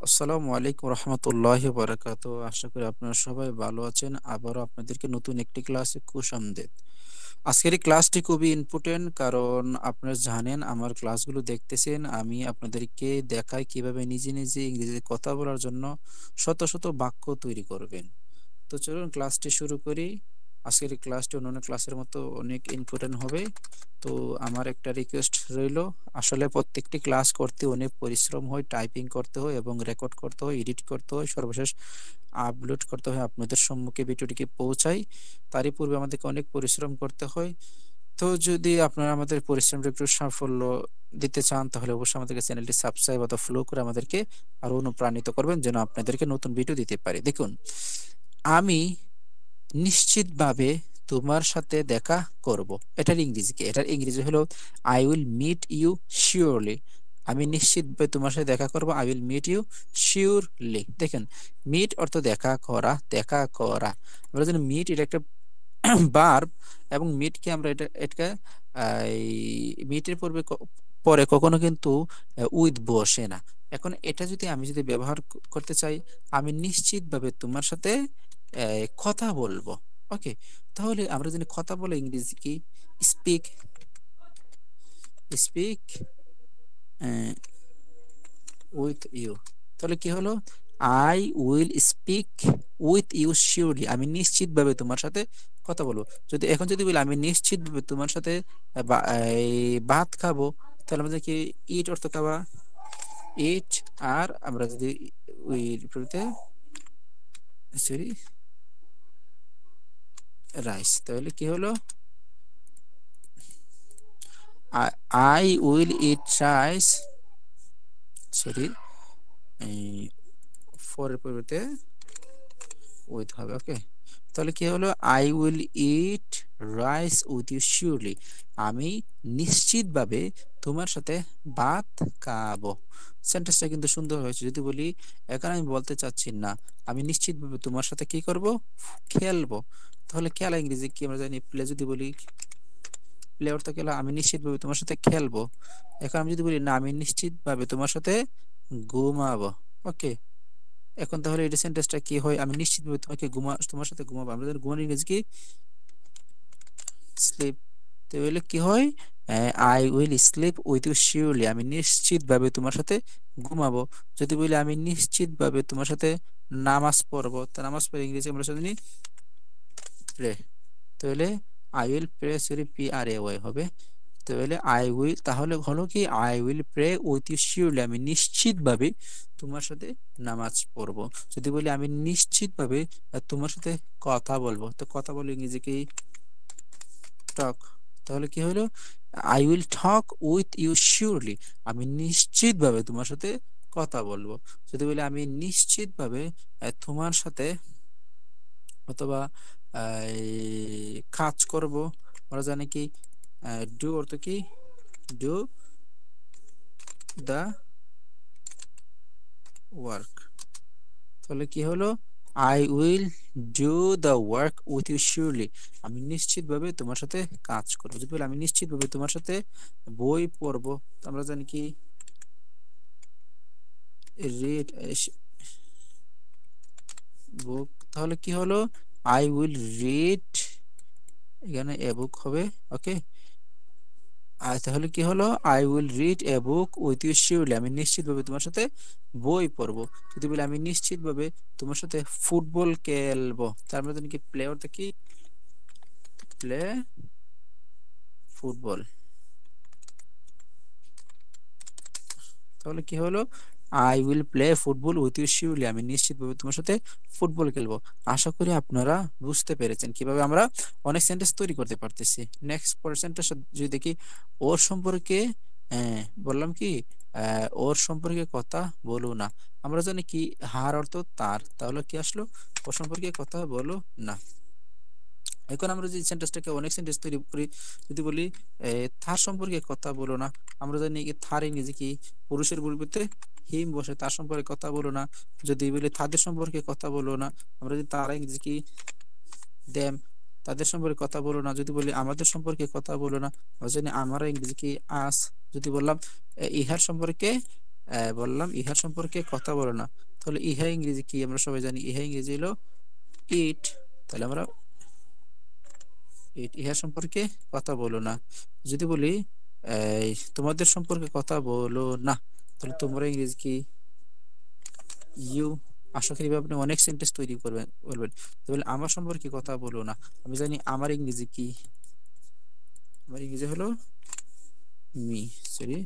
আসসালামু আলাইকুম রহমতুল্লাহি বারাকাতু। আশা করি আপনারা সবাই ভালো আছেন। আবারও আপনাদেরকে নতুন একটি ক্লাসে খুশামদেদ। আজকের এই ক্লাসটি খুবই ইম্পর্টেন্ট, কারণ আপনারা জানেন আমার ক্লাসগুলো দেখতেছেন, আমি আপনাদেরকে দেখাই কিভাবে নিজে নিজে ইংরেজিতে কথা বলার জন্য শত শত বাক্য তৈরি করবেন। তো চলুন ক্লাসটি শুরু করি। আজকের এই ক্লাসটি অন্যান্য ক্লাসের মতো অনেক ইম্পর্টেন্ট হবে। তো আমার একটা রিকোয়েস্ট রইল, আসলে প্রত্যেকটি ক্লাস করতে অনেক পরিশ্রম হয়, টাইপিং করতে হয় এবং রেকর্ড করতে হয়, এডিট করতে হয়, সর্বশেষ আপলোড করতে হয়, আপনাদের সম্মুখে ভিডিওটিকে পৌঁছাই। তারই পূর্বে আমাদেরকে অনেক পরিশ্রম করতে হয়। তো যদি আপনারা আমাদের পরিশ্রমটা একটু সাফল্য দিতে চান, তাহলে অবশ্যই আমাদেরকে চ্যানেলটি সাবস্ক্রাইব অথবা ফলো করে আমাদেরকে আরো অনুপ্রাণিত করবেন যেন আপনাদেরকে নতুন ভিডিও দিতে পারি। দেখুন, আমি নিশ্চিতভাবে তোমার সাথে দেখা করব। এটার ইংরেজি হলো I will meet you surely. আমি নিশ্চিতভাবে তোমার সাথে দেখা করব, I will meet you surely. দেখেন, মিট অর্থ দেখা করা, দেখা করা। আমরা জানি মিট এটা একটা ভার্ব, এবং মিটকে আমরা এটা মিটের পরে কখনো কিন্তু উইথ বসে না। এখন এটা যদি আমি ব্যবহার করতে চাই, আমি নিশ্চিতভাবে তোমার সাথে কথা বলবো। ওকে, তাহলে আমরা যদি কথা বলে ইংরেজি কি? স্পিক। Speak with you. তাহলে কি হলো? I will speak with you surely. আমি নিশ্চিতভাবে তোমার সাথে কথা বলবো। যদি বলি আমি নিশ্চিতভাবে তোমার সাথে এই ভাত খাবো, তাহলে আমাদের কি ইট অর্থ খাওয়া, ইট। আর আমরা যদি ওই বিপরীতে সরি রাইস, তাহলে কি হলো? I will eat rice. Sorry, ফোরের পরিবর্তে উইথ হবে। ওকে, তাহলে কি হলো? I will eat rice with you surely. আমি নিশ্চিতভাবে তোমার সাথে ভাত খাবো। সেন্টেন্সটা কিন্তু সুন্দর হয়েছে। যদি বলি, এখন আমি বলতে চাচ্ছি না, আমি নিশ্চিতভাবে তোমার সাথে কি করব? খেলবো। তাহলে খেলা ইংরেজি কি আমরা জানি? প্লে। যদি বলি প্লে অর্থ খেলা, আমি নিশ্চিতভাবে তোমার সাথে খেলবো। এখন আমি যদি বলি না, আমি নিশ্চিতভাবে তোমার সাথে ঘুমাবো। ওকে, এখন তাহলে এই সেন্টেন্সটা কি হয়? আমি নিশ্চিতভাবে তোমার সাথে ঘুমাবো। আমরা জানি ঘুমানোর ইংরেজি কি? স্লিপ। তাহলে কি হয়? I will sleep with you surely. আমি নিশ্চিতভাবে তোমার সাথে ঘুমাবো। যদি বলি আমি নিশ্চিতভাবে তোমার সাথে নামাজ পড়বো, তা নামাজ পড়ে ইংরেজি আমরা জানি প্রে। তাহলে I will pray, sorry P R A Y হবে। তাহলে তাহলে হলো কি? I will pray with you surely. আমি নিশ্চিতভাবে তোমার সাথে নামাজ পড়বো। যদি বলি আমি নিশ্চিতভাবে তোমার সাথে কথা বলবো, তো কথা বলে ইংরেজি কি? টক। তাহলে কি হলো? I will talk with you surely. আমি নিশ্চিতভাবে তোমার সাথে কথা বলবো। যদি বলি আমি নিশ্চিতভাবে তোমার সাথে অথবা কাজ করব, আমরা জানি কি ডু অর্থ কি? Do the work. তাহলে কি হলো? I will do the work with you surely. আমি নিশ্চিতভাবে তোমার সাথে কাজ করবো। যদি বলি আমি নিশ্চিতভাবে তোমার সাথে বই পড়বো, তো আমরা জানি কি? রিড বুক। তাহলে কি হলো? আই উইল রিড, এখানে এ বুক হবে। ওকে, আর তাহলে কি হলো? I will read a book with you surely. আমি নিশ্চিতভাবে তোমার সাথে বই পড়বো। যদি বলি আমি নিশ্চিতভাবে তোমার সাথে ফুটবল খেলবো, তার মধ্যে কি? প্লে অর্থ কি? Play football. তাহলে কি হলো? I will play football with you surely. আমি নিশ্চিতভাবে তোমার সাথে ফুটবল খেলবো। আশা করি আপনারা বুঝতে পেরেছেন কিভাবে আমরা অনেক সেন্টেন্স তৈরি করতে পারতেছি। নেক্সট পার্সেন্টের সাথে যদি দেখি, ওর সম্পর্কে বললাম কি? ওর সম্পর্কে কথা বলো না। আমরা জানি কি? হার অর্থ তার। তাহলে কি আসলো? ওর সম্পর্কে কথা বলো না। এখন আমরা যে সেন্টেন্সটাকে অনেক সেন্টেন্স তৈরি করি, যদি বলি তার সম্পর্কে কথা বলো না, আমরা জানি কি থার ইংরেজি কি? পুরুষের পরিবর্তে হিম বসে। তার সম্পর্কে কথা বলো না। যদি বলি তাদের সম্পর্কে কথা বলো না, আমরা যদি তারা ইংরেজি কি? দেম। তাদের সম্পর্কে কথা বলো না। যদি বলি আমাদের সম্পর্কে কথা বলো না, আমরা জানি আমরা ইংরেজি কি? আস। যদি বললাম ইহার সম্পর্কে বললাম ইহার সম্পর্কে কথা বলো না, তাহলে ইহা ইংরেজি কি আমরা সবাই জানি, ইহা ইংরেজি হলো ইট। তাহলে আমরা ইহা সম্পর্কে কথা বলো না। যদি বলি তোমাদের সম্পর্কে কথা বলো না, তাহলে তোমরা ইংরেজি কি, ইউ। আশা করি আপনি অনেক সেন্টেন্স তৈরি করবেন বলবেন। তাহলে আমার সম্পর্কে কথা বলো না, আমি জানি আমার ইংরেজি কি, আমার ইংরেজি হলো মি, সরি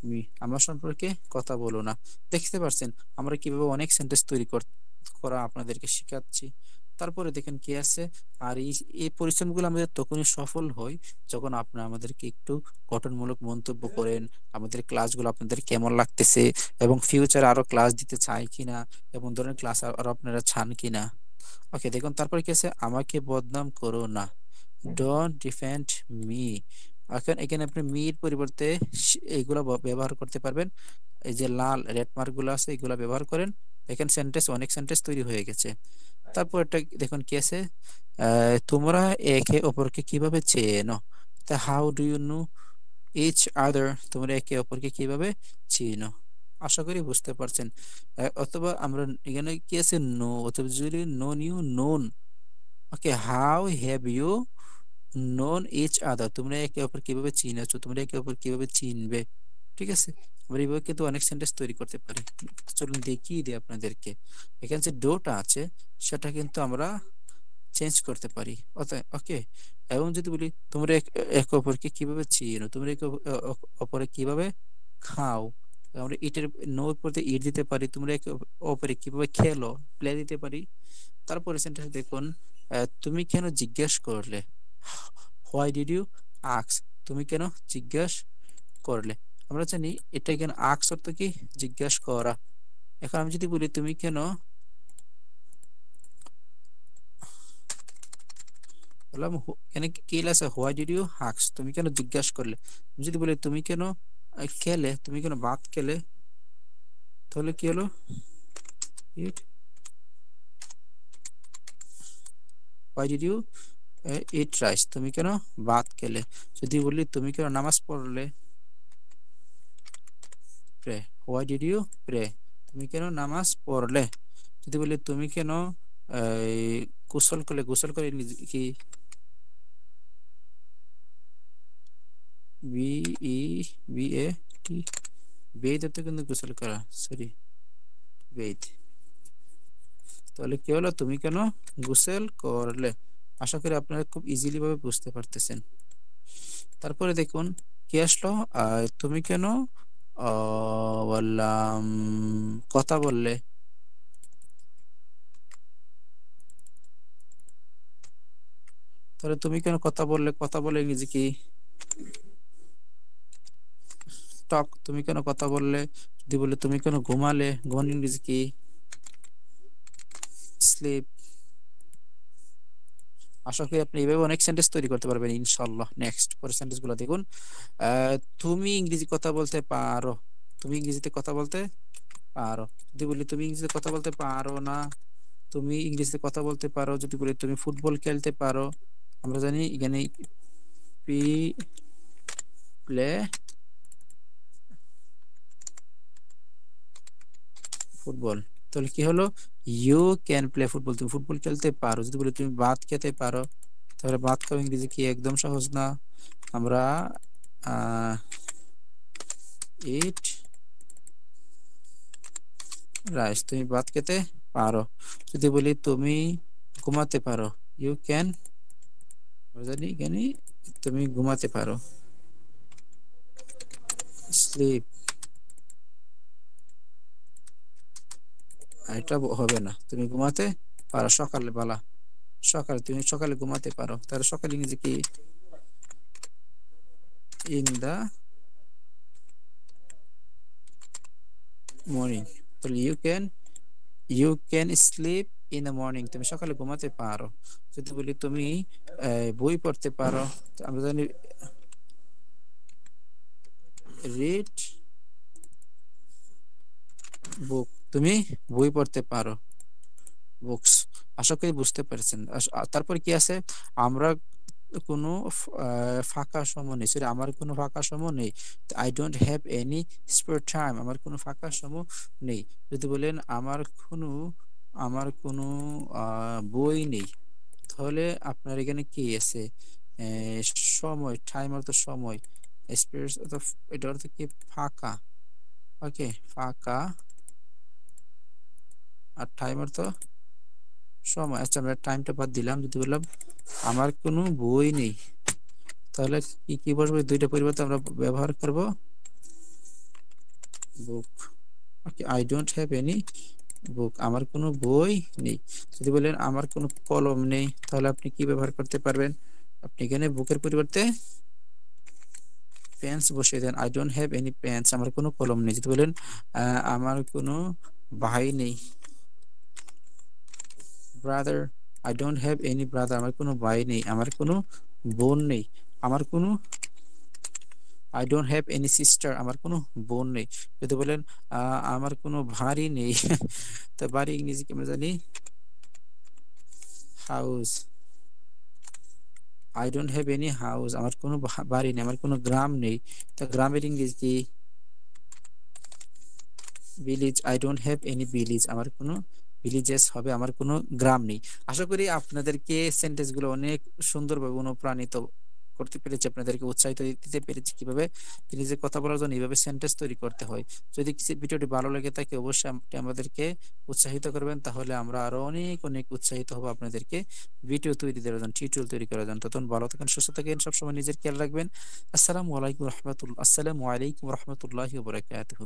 মি। আমার সম্পর্কে কথা বলো না। দেখতে পাচ্ছেন আমরা কিভাবে অনেক সেন্টেন্স তৈরি করা আপনাদেরকে শেখাচ্ছি। তারপরে দেখেন কি আছে, আর এই পরিশ্রমগুলো আমাদের তখনই সফল হয় যখন আপনারা আমাদেরকে একটু গঠনমূলক মন্তব্য করেন, আমাদের ক্লাসগুলো আপনাদের কেমন লাগতেছে, এবং ফিউচার আরো ক্লাস দিতে চাই কিনা, এবং ধরনের ক্লাস আরো আপনারা চান কিনা। ওকে, দেখুন তারপরে কি আছে, আমাকে বদনাম করো না, ডোন্ট ডিফেন্ড মি। এখন এখানে আপনি মির পরিবর্তে এইগুলো ব্যবহার করতে পারবেন। এই যে লাল রেড মার্ক গুলো আছে এগুলো ব্যবহার করেন, দেখেন সেন্টেন্স, অনেক সেন্টেন্স তৈরি হয়ে গেছে। তারপর একটা দেখুন কি আছে, তোমরা একে অপরকে কিভাবে চেনো, তা how do you know each other, তোমরা একে অপরকে কিভাবে চিনো। আশা করি বুঝতে পারছেন। অথবা আমরা এখানে কি আছে, নো, অথবা যদি known you known. Okay, how have you known each other, তোমরা একে অপর কিভাবে চিনেছো, তোমরা একে অপর কিভাবে চিনবে। ঠিক আছে, আমরা এইভাবে কিন্তু অনেক সেন্টেন্স তৈরি করতে পারি। চলুন দেখিয়ে দিই আপনাদেরকে। এখানে যে ডোটা আছে সেটা কিন্তু আমরা চেঞ্জ করতে পারি। ওকে, এবং যদি বলি তোমরা একে অপরকে কিভাবে চিনো, তোমরা একে অপরে কিভাবে খাও, আমরা ইটের নো পরে ইট দিতে পারি, তোমরা একে অপরে কিভাবে খেলো, প্লে দিতে পারি। তারপরে সেন্টেন্স দেখুন, তুমি কেন জিজ্ঞেস করলে, হোয়াই ডিড ইউ আস্ক, তুমি কেন জিজ্ঞেস করলে। আমরা জানি এটা এখানে আস্ক অর্থ কি, জিজ্ঞেস করা। এখন আমি যদি বলি তুমি কেন, বললাম এখানে কি আছে, হোয়াই ডিড ইউ আস্ক, তুমি কেন জিজ্ঞেস করলে। আমি যদি বলি তুমি কেন খেলে, তুমি কেন ভাত খেলে, তাহলে কি হলো, eat, why did you eat rice, তুমি কেন ভাত খেলে। যদি বলি তুমি কেন নামাজ পড়লে, pray, why did you pray, তুমি কেন নামাজ পড়লে। যদি বলি তুমি কেন গোসল করলে, গোসল করে কি, বি ই বি এ টি, বেদ অর্থ কিন্তু গোসল করা, সরি বেদ। তাহলে কি হলো, তুমি কেন গোসল করলে। আশা করি আপনারা খুব ইজিলি ভাবে বুঝতে পারতেছেন। তারপরে দেখুন কি আসলো, তুমি কেন বললাম কথা বললে, তাহলে তুমি কেন কথা বললে, কথা বলে ইংরেজি কি, টক, তুমি কেন কথা বললে। যদি বলে তুমি কেন ঘুমালে, ঘুমান ইংরেজি কি, স্লিপ। আশা করি আপনি এইভাবে অনেক সেন্টেন্স তৈরি করতে পারবেন ইনশাআল্লাহ। নেক্সট পরের সেন্টেন্স গুলো দেখুন, তুমি ইংরেজি কথা বলতে পারো, তুমি ইংরেজিতে কথা বলতে পারো। যদি বলি তুমি ইংরেজিতে কথা বলতে পারো না, তুমি ইংরেজিতে কথা বলতে পারো। যদি বলি তুমি ফুটবল খেলতে পারো, আমরা জানি এখানে পি প্লে ফুটবল, তাহলে কি হলো, ইউ ক্যান প্লে ফুটবল, তুমি ফুটবল খেলতে পারো। যদি বলি তুমি ভাত খেতে পারো, তাহলে ভাত খাওয়া ইংরেজি কি, একদম সহজ না, আমরা ইট রাইস, তুমি ভাত খেতে পারো। যদি বলি তুমি ঘুমাতে পারো, ইউ ক্যান, জানি এখানে তুমি ঘুমাতে পারো, স্লিপ। এটা হবে না, তুমি ঘুমাতে পারো সকালে বেলা, সকালে, তুমি সকালে ঘুমাতে পারো, তাহলে সকালে ইংরেজি কি, ইন দা মর্নিং। তাহলে you can sleep in the morning, তুমি সকালে ঘুমাতে পারো। যদি বলি তুমি বই পড়তে পারো, আমরা জানি রিড বুক, তুমি বই পড়তে পারো, বুকস। আশা করি বুঝতে পেরেছেন। তারপর কি আছে, আমরা কোনো ফাঁকা সময় নেই, সরি আমার কোনো ফাঁকা সময় নেই। I don't have any spare time, আমার কোনো ফাঁকা সময় নেই। যদি বলেন আমার কোনো বই নেই, তাহলে আপনার এখানে কি আছে? সময়, টাইম অর্থ সময়, স্পেস অর্থ এটা অর্থ কি? ফাঁকা। ওকে, ফাঁকা। আর টাইম অর্থ সময়। আচ্ছা, আমরা টাইমটা বাদ দিলাম। যদি বললাম আমার কোনো বই নেই, তাহলে কি কি বসবে? দুইটা পরিবর্তে আমরা ব্যবহার করব book. Okay, I don't have any book, আমার কোনো বই নেই। যদি বলেন আমার কোনো কলম নেই, তাহলে আপনি কি ব্যবহার করতে পারবেন? আপনি এখানে বুকের পরিবর্তে পেন্স বসিয়ে দেন। I don't have any pens, আমার কোনো কলম নেই। যদি বলেন আমার কোনো ভাই নেই, brother, I don't have any brother, আমার কোনো ভাই নেই। আমার কোনো বোন নেই। আমার কোনো I don't have any sister, আমার কোনো বোন নেই। যদি বলেন আমার কোনো ভারী নেই তো বাড়ি ইংরেজি কি আমরা জানি? House. I don't have any house, আমার কোনো বাড়ি নেই। আমার কোনো গ্রাম নেই, তো গ্রামের ইংরেজি কি? Village. I don't have any village, আমার কোনো ভিলেজেস হবে, আমার কোনো গ্রাম নেই। আশা করি আপনাদেরকে সেন্টেন্স গুলো অনেক সুন্দরভাবে অনুপ্রাণিত করতে পেরেছি, আপনাদেরকে উৎসাহিত দিতে পেরেছি কিভাবে ইংরেজি কথা বলার জন্য এইভাবে সেন্টেন্স তৈরি করতে হয়। যদি কিছু ভিডিওটি ভালো লেগে থাকে অবশ্যই আপনি আমাদেরকে উৎসাহিত করবেন, তাহলে আমরা আরো অনেক অনেক উৎসাহিত হব আপনাদেরকে ভিডিও তৈরি দেওয়ার জন্য, টিউটোরিয়াল তৈরি করার জন্য। তখন ভালো থাকেন, সুস্থ থাকেন, সবসময় নিজের খেয়াল রাখবেন। আসসালামু আলাইকুম রহমতুল্লাহ, আসসালামু আলাইকুম রহমতুল্লাহি ওয়া বারাকাতুহু।